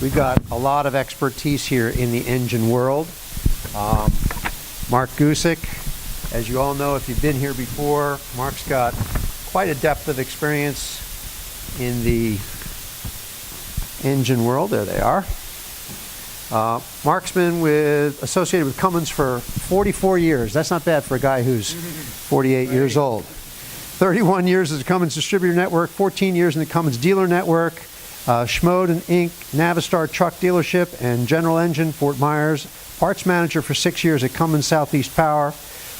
We've got a lot of expertise here in the engine world. Mark Gusick, as you all know, if you've been here before, Mark's got quite a depth of experience in the engine world. There they are. Mark's been associated with Cummins for 44 years. That's not bad for a guy who's 48 years old. 31 years as a Cummins distributor network, 14 years in the Cummins dealer network. Schmode and Inc., Navistar truck dealership, and General Engine, Fort Myers. Parts manager for 6 years at Cummins Southeast Power.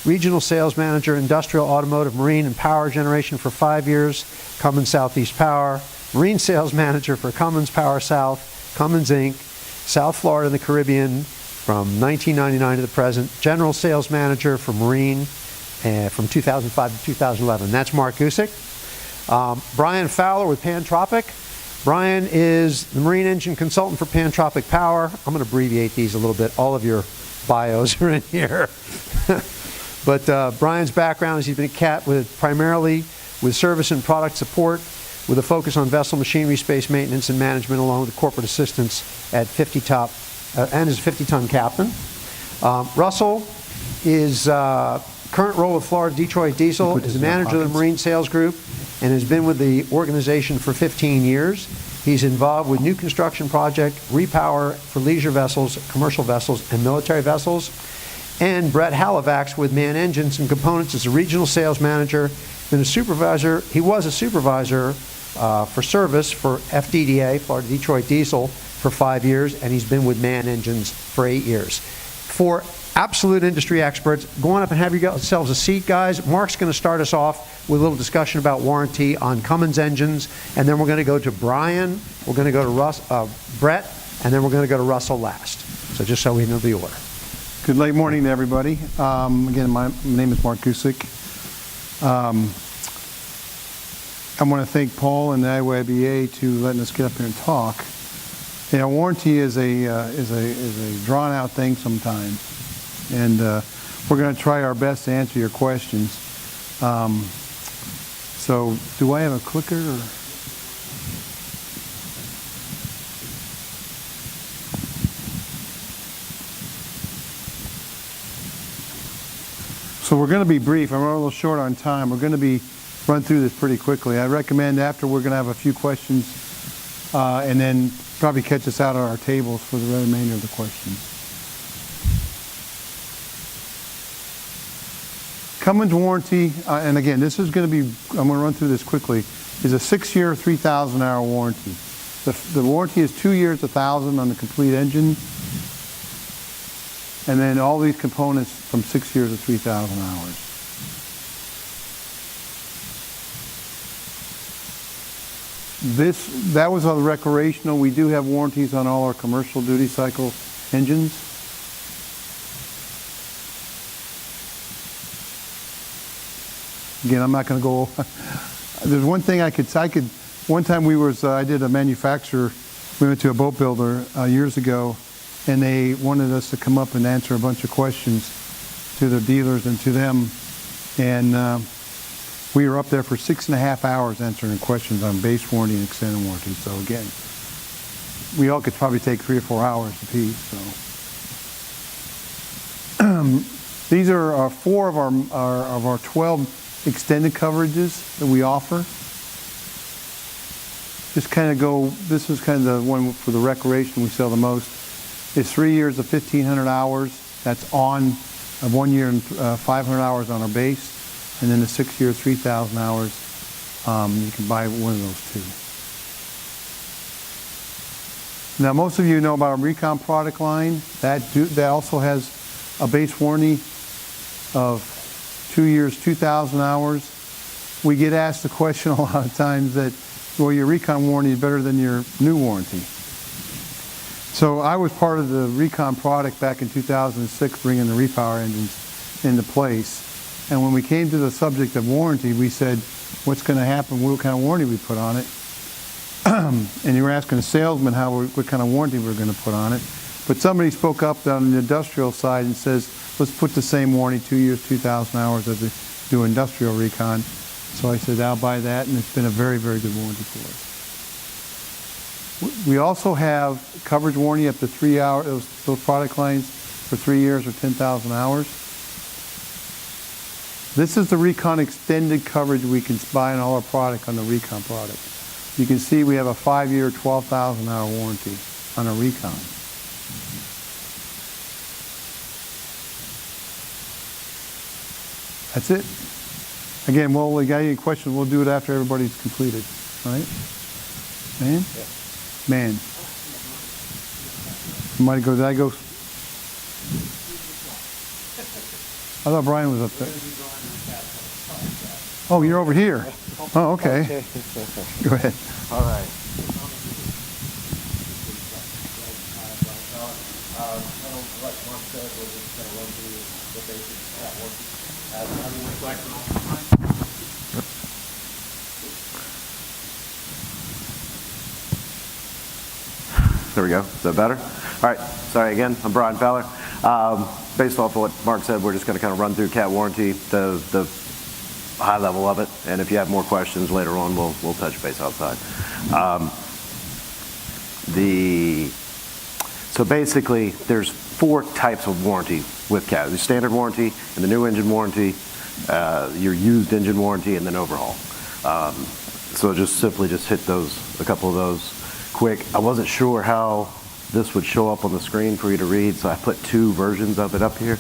Regional sales manager, industrial, automotive, marine, and power generation for 5 years, Cummins Southeast Power. Marine sales manager for Cummins Power South, Cummins Inc., South Florida and the Caribbean from 1999 to the present. General sales manager for Marine from 2005 to 2011. That's Mark Gusick. Brian Fowler with Pantropic. Brian is the marine engine consultant for Pantropic Power. I'm going to abbreviate these a little bit. All of your bios are in here. But Brian's background is he's been a cat primarily with service and product support with a focus on vessel machinery, space maintenance, and management, along with corporate assistance at 50 top and is a 50-ton captain. Russell is current role with Florida Detroit Diesel, is the manager of the Marine Sales Group, and has been with the organization for 15 years. He's involved with new construction project, repower for leisure vessels, commercial vessels, and military vessels. And Brett Halivax with Man Engines and Components is a regional sales manager, been a supervisor. He was a supervisor for service for FDDA, Florida Detroit Diesel, for 5 years, and he's been with Man Engines for 8 years. For absolute industry experts, go on up and have yourselves a seat, guys. Mark's going to start us off with a little discussion about warranty on Cummins engines, and then we're going to go to Brian, we're going to go to Brett, and then we're going to go to Russell last. So just so we know the order. Good late morning to everybody. Again, my name is Mark Gusick. I want to thank Paul and the IYBA to letting us get up here and talk. You know, warranty is a drawn-out thing sometimes, and we're going to try our best to answer your questions. So, do I have a clicker? Or? So we're going to be brief. I'm a little short on time. We're going to run through this pretty quickly. I recommend after we're going to have a few questions, and then probably catch us out on our tables for the remainder of the questions. Cummins warranty, and again, this is going to be, I'm going to run through this quickly, is a 6-year, 3,000-hour warranty. The warranty is 2 years, 1,000 on the complete engine, and then all these components from 6 years to 3,000 hours. That was on the recreational. We do have warranties on all our commercial duty cycle engines. Again, I'm not going to go. There's one thing I could. One time I did a manufacturer. We went to a boat builder years ago, and they wanted us to come up and answer a bunch of questions to the dealers and to them, and we were up there for 6.5 hours answering questions on base warranty and extended warranty. So again, we all could probably take 3 or 4 hours apiece. So these are 4 of our 12 extended coverages that we offer. Just kind of go. This is kind of the one for the recreation we sell the most. It's 3 years of 1,500 hours. That's on 1 year and 500 hours on our base. And then the 6 year, 3,000 hours, you can buy one of those too. Now, most of you know about our Recon product line. That also has a base warranty of 2 years, 2,000 hours. We get asked the question a lot of times that, well, your Recon warranty is better than your new warranty. So I was part of the Recon product back in 2006, bringing the repower engines into place. And when we came to the subject of warranty, we said, what's going to happen? What kind of warranty we put on it? And you were asking a salesman what kind of warranty we were going to put on it. But somebody spoke up on the industrial side and says, let's put the same warranty, 2 years, 2,000 hours as we do industrial recon. So I said, I'll buy that, and it's been a very, very good warranty for us. We also have coverage warranty up to 3 hours, those product lines for 3 years or 10,000 hours. This is the Recon extended coverage we can buy on all our product on the Recon product. You can see we have a 5-year, 12,000 hour warranty on a Recon. That's it. Again, well, we got any questions, we'll do it after everybody's completed, all right? Man? Man. Somebody go, did I go? I thought Brian was up there. Oh, you're over here. Oh, okay. Go ahead. All right. There we go. Is that better? All right. Sorry again. I'm Brian Fowler. Based off of what Mark said, we're just going to kind of run through cat warranty, the high level of it, and if you have more questions later on, we'll touch base outside. So basically, there's 4 types of warranty with cat: the standard warranty, and the new engine warranty, your used engine warranty, and then overhaul. So just hit a couple of those quick. I wasn't sure how this would show up on the screen for you to read, so I put 2 versions of it up here.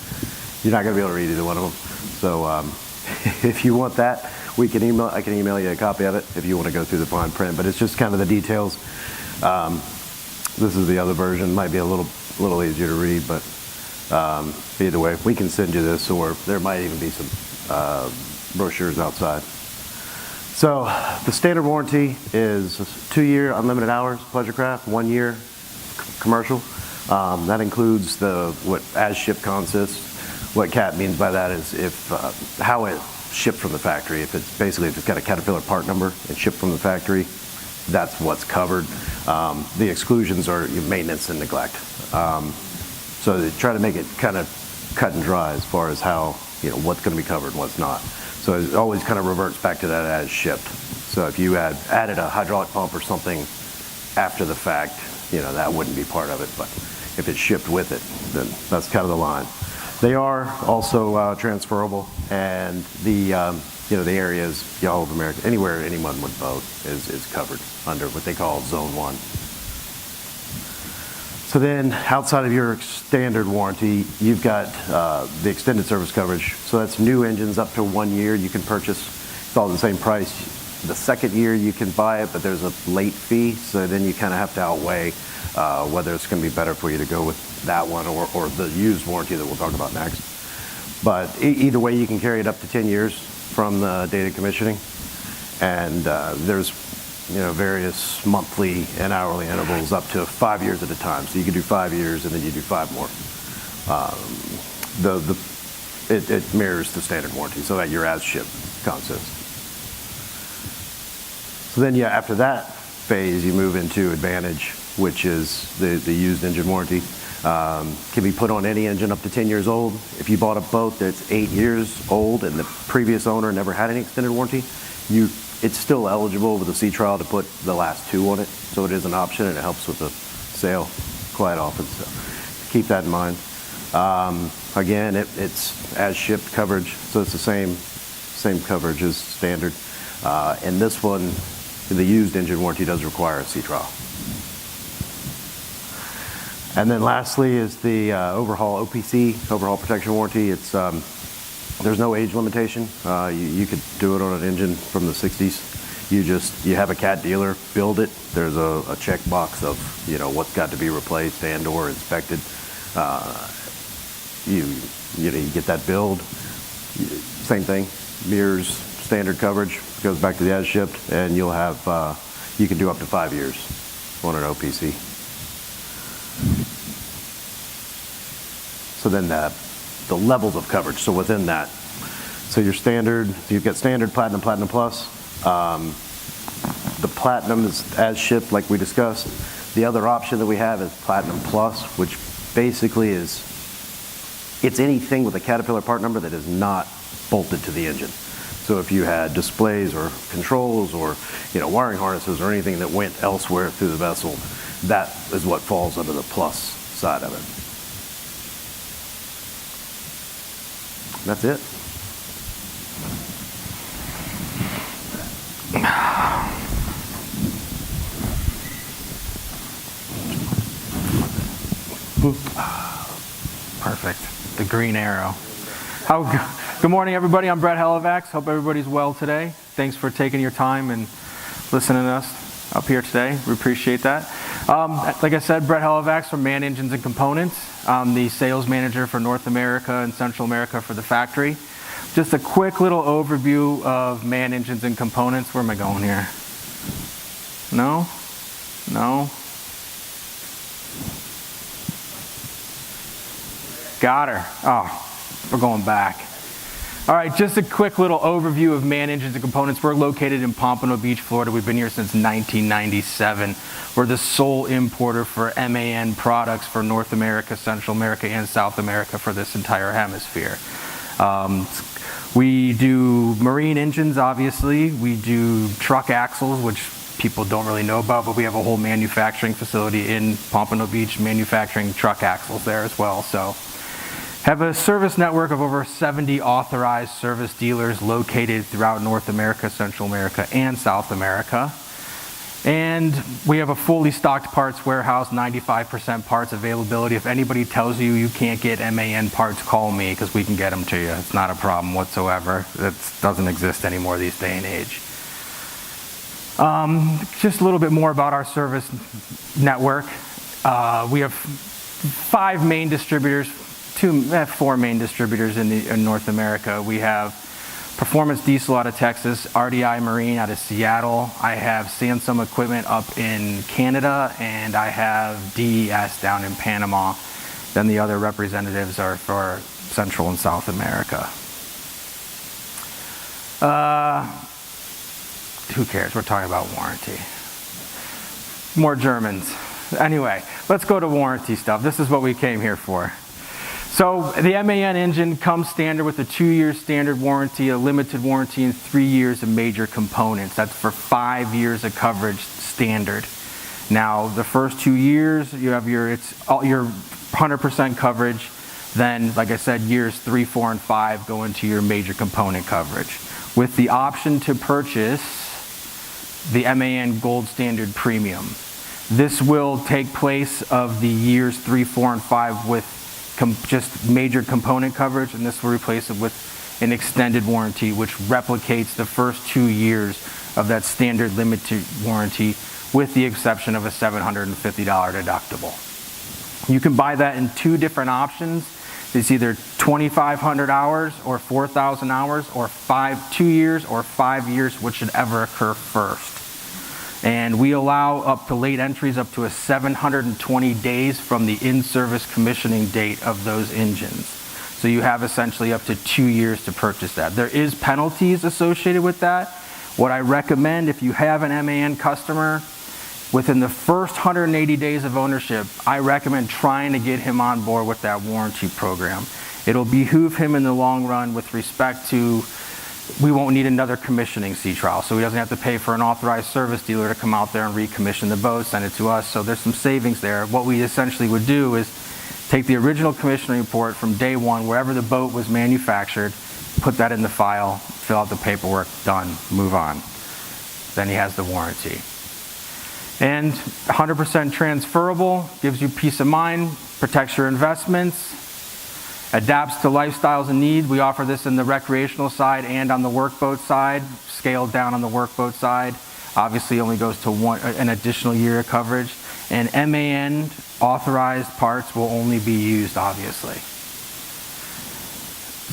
You're not going to be able to read either one of them. So if you want that, I can email you a copy of it if you want to go through the fine print. But it's just kind of the details. This is the other version. Might be a little easier to read, but either way, we can send you this, or there might even be some brochures outside. So the standard warranty is 2-year unlimited hours pleasure craft, 1 year commercial. That includes what as shipped consists. What CAT means by that is how it shipped from the factory. If it's got a Caterpillar part number and shipped from the factory, that's what's covered. The exclusions are your maintenance and neglect. So they try to make it kind of cut and dry as far as how, what's going to be covered and what's not. So it always kind of reverts back to that as shipped. So if you added a hydraulic pump or something after the fact, that wouldn't be part of it. But if it's shipped with it, then that's kind of the line. They are also transferable, and the areas, all of America, anywhere anyone would boat is covered under what they call Zone 1. So then, outside of your standard warranty, you've got the extended service coverage. So that's new engines up to 1 year you can purchase. It's all the same price. The second year you can buy it, but there's a late fee. So then you kind of have to outweigh whether it's going to be better for you to go with that one or the used warranty that we'll talk about next. But either way, you can carry it up to 10 years from the date of commissioning. And there's various monthly and hourly intervals up to 5 years at a time. So you can do 5 years and then you do 5 more. It mirrors the standard warranty, so that your as shipped consists. So then, after that phase, you move into Advantage, which is the used engine warranty. Can be put on any engine up to 10 years old. If you bought a boat that's 8 years old and the previous owner never had any extended warranty, it's still eligible with a sea trial to put the last 2 on it. So it is an option, and it helps with the sale quite often. So keep that in mind. Again, it's as shipped coverage, so it's the same coverage as standard. And this one, the used engine warranty does require a sea trial. And then lastly is the overhaul OPC, overhaul protection warranty. It's there's no age limitation. You could do it on an engine from the 60s. You have a CAT dealer build it. There's a check box of what's got to be replaced and or inspected. You get that build. Same thing. Mirrors standard coverage, goes back to the as shipped, and you'll have you can do up to 5 years on an OPC. So then the levels of coverage. So within that, so your standard, you've got standard, platinum, platinum plus. The platinum is as shipped, like we discussed. The other option that we have is platinum plus, which basically it's anything with a Caterpillar part number that is not bolted to the engine. So if you had displays or controls or, wiring harnesses or anything that went elsewhere through the vessel, that is what falls under the plus side of it. That's it. Perfect. The green arrow. Good morning, everybody. I'm Brett Hellevax. Hope everybody's well today. Thanks for taking your time and listening to us up here today. We appreciate that. Like I said, Brett Hellevax from Man Engines and Components. I'm the sales manager for North America and Central America for the factory. Just a quick little overview of Man Engines and Components. Where am I going here? No? No? Got her. Oh, we're going back. All right, just a quick little overview of Man Engines and Components. We're located in Pompano Beach, Florida. We've been here since 1997. We're the sole importer for MAN products for North America, Central America, and South America for this entire hemisphere. We do marine engines, obviously. We do truck axles, which people don't really know about, but we have a whole manufacturing facility in Pompano Beach manufacturing truck axles there as well. So have a service network of over 70 authorized service dealers located throughout North America, Central America, and South America. And we have a fully stocked parts warehouse, 95% parts availability. If anybody tells you you can't get MAN parts, call me because we can get them to you. It's not a problem whatsoever. That doesn't exist anymore these day and age. Just a little bit more about our service network. We have four main distributors in North America. We have Performance Diesel out of Texas, RDI Marine out of Seattle. I have Sansum Equipment up in Canada, and I have DES down in Panama. Then the other representatives are for Central and South America. Who cares? We're talking about warranty. More Germans. Anyway, let's go to warranty stuff. This is what we came here for. So the MAN engine comes standard with a 2-year standard warranty, a limited warranty, and 3 years of major components. That's for 5 years of coverage standard. Now, the first 2 years, you have your 100% coverage. Then, like I said, years 3, 4, and 5 go into your major component coverage. With the option to purchase the MAN Gold Standard Premium. This will take place of the years 3, 4, and 5 with just major component coverage, and this will replace it with an extended warranty, which replicates the first 2 years of that standard limited warranty, with the exception of a $750 deductible. You can buy that in 2 different options. It's either 2,500 hours or 4,000 hours, or 2 years or 5 years, which should ever occur first. And we allow up to late entries up to 720 days from the in-service commissioning date of those engines. So you have essentially up to 2 years to purchase that. There is penalties associated with that. What I recommend, if you have an MAN customer, within the first 180 days of ownership, I recommend trying to get him on board with that warranty program. It'll behoove him in the long run with respect to, we won't need another commissioning sea trial, so he doesn't have to pay for an authorized service dealer to come out there and recommission the boat, send it to us, so there's some savings there. What we essentially would do is take the original commissioning report from day one, wherever the boat was manufactured, put that in the file, fill out the paperwork, done, move on. Then he has the warranty. And 100% transferable, gives you peace of mind, protects your investments, adapts to lifestyles and needs. We offer this in the recreational side and on the workboat side, scaled down on the workboat side. Obviously only goes to an additional year of coverage. And MAN authorized parts will only be used, obviously.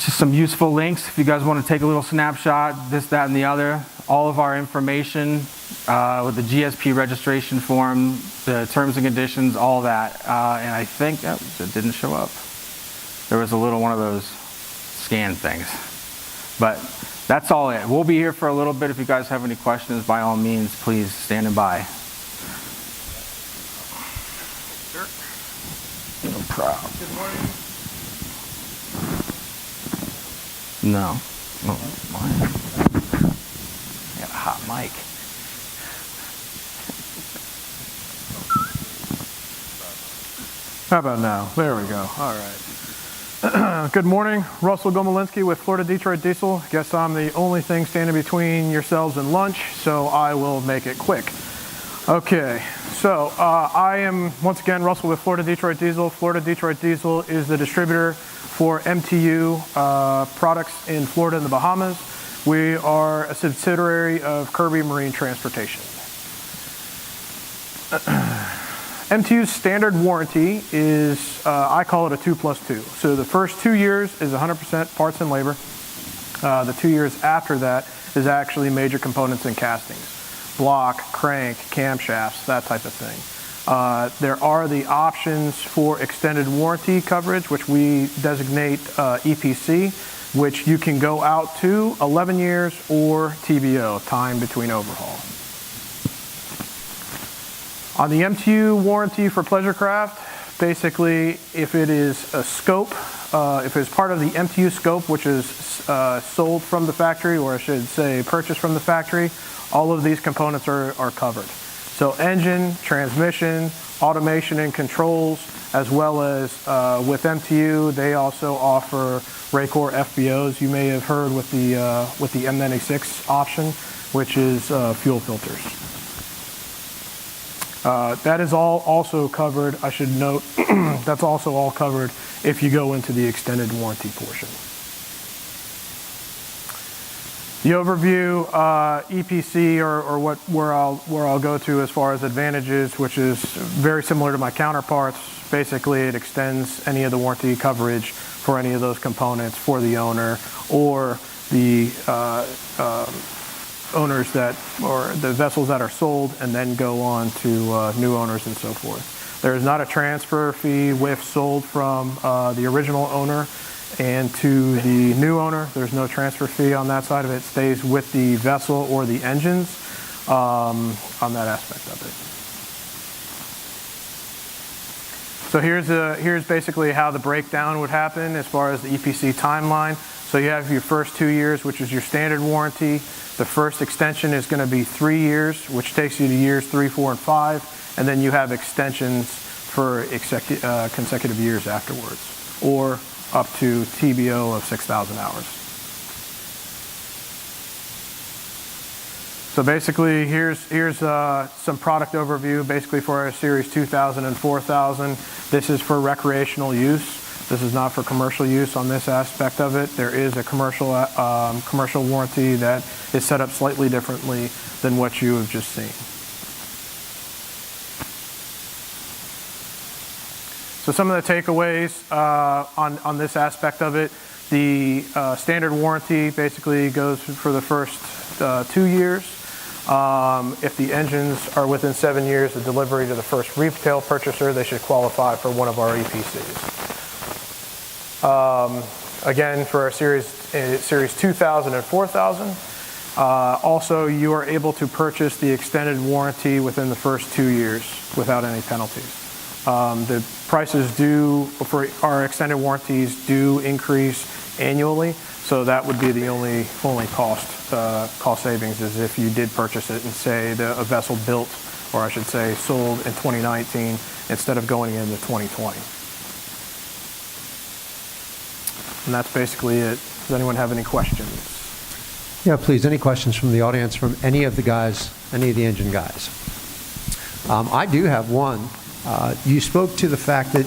Just some useful links if you guys want to take a little snapshot, this, that, and the other. All of our information with the GSP registration form, the terms and conditions, all that. And I think it didn't show up. There was a little one of those scan things. But that's all it. We'll be here for a little bit. If you guys have any questions, by all means, please stand by. Sure. No problem. Good morning. No. Oh, hot mic. How about now? There we go. All right. Good morning. Russell Gomolinski with Florida Detroit Diesel. Guess I'm the only thing standing between yourselves and lunch, so I will make it quick. Okay, so I am, once again, Russell with Florida Detroit Diesel. Florida Detroit Diesel is the distributor for MTU products in Florida and the Bahamas. We are a subsidiary of Kirby Marine Transportation. MTU's standard warranty is, I call it a 2+2. So the first 2 years is 100% parts and labor. The 2 years after that is actually major components and castings. Block, crank, camshafts, that type of thing. There are the options for extended warranty coverage, which we designate EPC, which you can go out to 11 years or TBO, time between overhaul. On the MTU warranty for pleasure craft, basically if it is a scope, if it's part of the MTU scope, which is sold from the factory, or I should say purchased from the factory, all of these components are covered. So engine, transmission, automation and controls, as well as with MTU, they also offer Raycor FBOs. You may have heard with the M96 option, which is fuel filters. That is all also covered, I should note, that's also all covered if you go into the extended warranty portion. The overview, EPC, or where I'll go to as far as advantages, which is very similar to my counterparts. Basically, it extends any of the warranty coverage for any of those components for the owner or the owners that, or the vessels that are sold and then go on to new owners and so forth. There is not a transfer fee if sold from the original owner and to the new owner. There's no transfer fee on that side of it. It stays with the vessel or the engines on that aspect of it. So here's basically how the breakdown would happen as far as the EPC timeline. So you have your first 2 years, which is your standard warranty. The first extension is going to be 3 years, which takes you to years 3, 4, and 5. And then you have extensions for consecutive years afterwards, or up to TBO of 6,000 hours. So basically, here's some product overview, basically for our Series 2000 and 4000. This is for recreational use. This is not for commercial use on this aspect of it. There is a commercial warranty that is set up slightly differently than what you have just seen. So some of the takeaways on this aspect of it, the standard warranty basically goes for the first 2 years. If the engines are within 7 years of delivery to the first retail purchaser, they should qualify for one of our EPCs. Again, for our series 2000 and 4000, also you are able to purchase the extended warranty within the first 2 years without any penalties. The prices for our extended warranties do increase annually, so that would be the only cost savings is if you did purchase it and say a vessel built, or I should say sold in 2019 instead of going into 2020. And that's basically it. Does anyone have any questions? Yeah, please. Any questions from the audience, from any of the guys, any of the engine guys? I do have one. You spoke to the fact that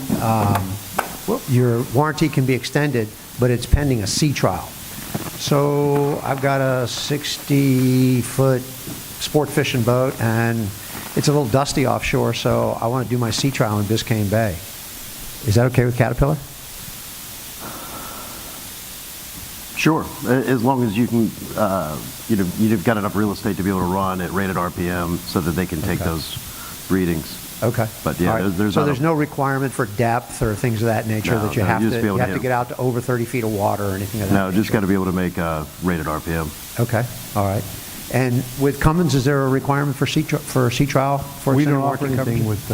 your warranty can be extended, but it's pending a sea trial. So I've got a 60-foot sport fishing boat, and it's a little dusty offshore, so I want to do my sea trial in Biscayne Bay. Is that okay with Caterpillar? Sure, as long as you can, you've got enough real estate to be able to run at rated RPM so that they can take those readings. Okay. But yeah, right. There's no requirement for depth or things of that nature that you have to get out to over 30 feet of water or anything of that nature? No, just got to be able to make rated RPM. Okay, all right. And with Cummins, is there a requirement for sea trial? We don't offer anything with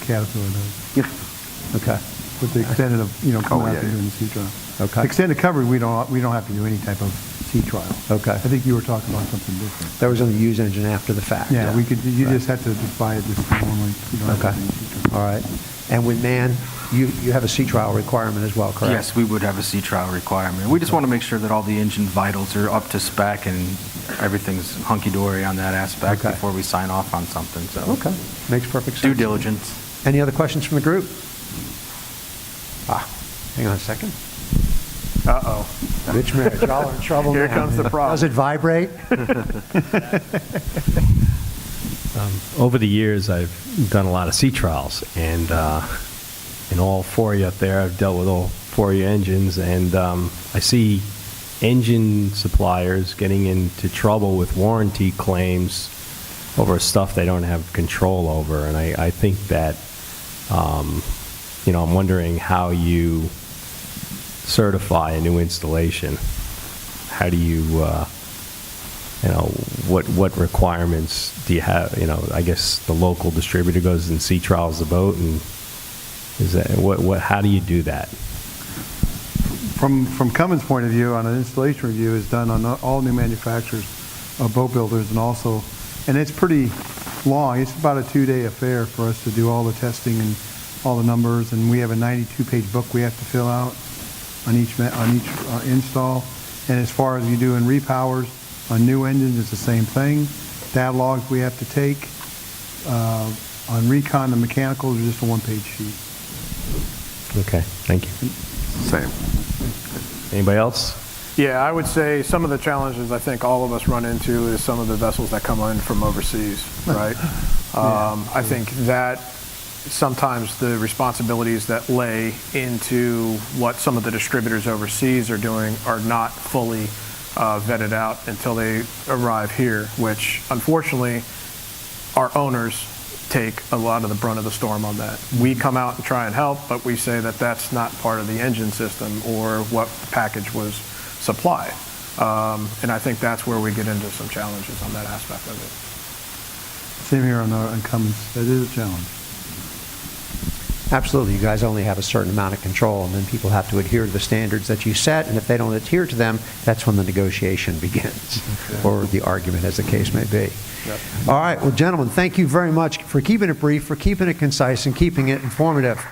Caterpillar, no. Okay. With the extended of, coming out and doing the sea trial. Okay. Extended coverage, we don't have to do any type of sea trial. Okay. I think you were talking about something different. That was on the used engine after the fact. Yeah, we could, you Right. just have to buy it just normally. You don't have to Okay. do any sea trial. All right. And with man, you have a sea trial requirement as well, correct? Yes, we would have a sea trial requirement. We just want to make sure that all the engine vitals are up to spec and everything's hunky-dory on that aspect Okay. before we sign off on something, so. Okay. Makes perfect sense. Due diligence. Any other questions from the group? Hang on a second. Uh-oh. Rich marriage, y'all are in trouble Here now. comes the problem. Does it vibrate? Over the years, I've done a lot of sea trials, and in all four of you up there, I've dealt with all four of your engines, and I see engine suppliers getting into trouble with warranty claims over stuff they don't have control over, and I think that, I'm wondering how you certify a new installation. How do you, what requirements do you have? I guess the local distributor goes and sea trials the boat, and is that how do you do that? From Cummins' point of view, on an installation review is done on all new manufacturers, boat builders, and it's pretty long. It's about a 2-day affair for us to do all the testing and all the numbers, and we have a 92-page book we have to fill out on each install. And as far as you do in repowers, on new engines, it's the same thing. Data logs we have to take. On recon, the mechanicals are just a 1-page sheet. Okay, thank you. Same. Anybody else? Yeah, I would say some of the challenges I think all of us run into is some of the vessels that come in from overseas, right? I think that sometimes the responsibilities that lay into what some of the distributors overseas are doing are not fully vetted out until they arrive here, which unfortunately our owners take a lot of the brunt of the storm on that. We come out and try and help, but we say that that's not part of the engine system or what package was supplied. And I think that's where we get into some challenges on that aspect of it. Same here on Cummins. That is a challenge. Absolutely. You guys only have a certain amount of control, and then people have to adhere to the standards that you set, and if they don't adhere to them, that's when the negotiation begins, or the argument, as the case may be. Yep. All right. Well, gentlemen, thank you very much for keeping it brief, for keeping it concise, and keeping it informative.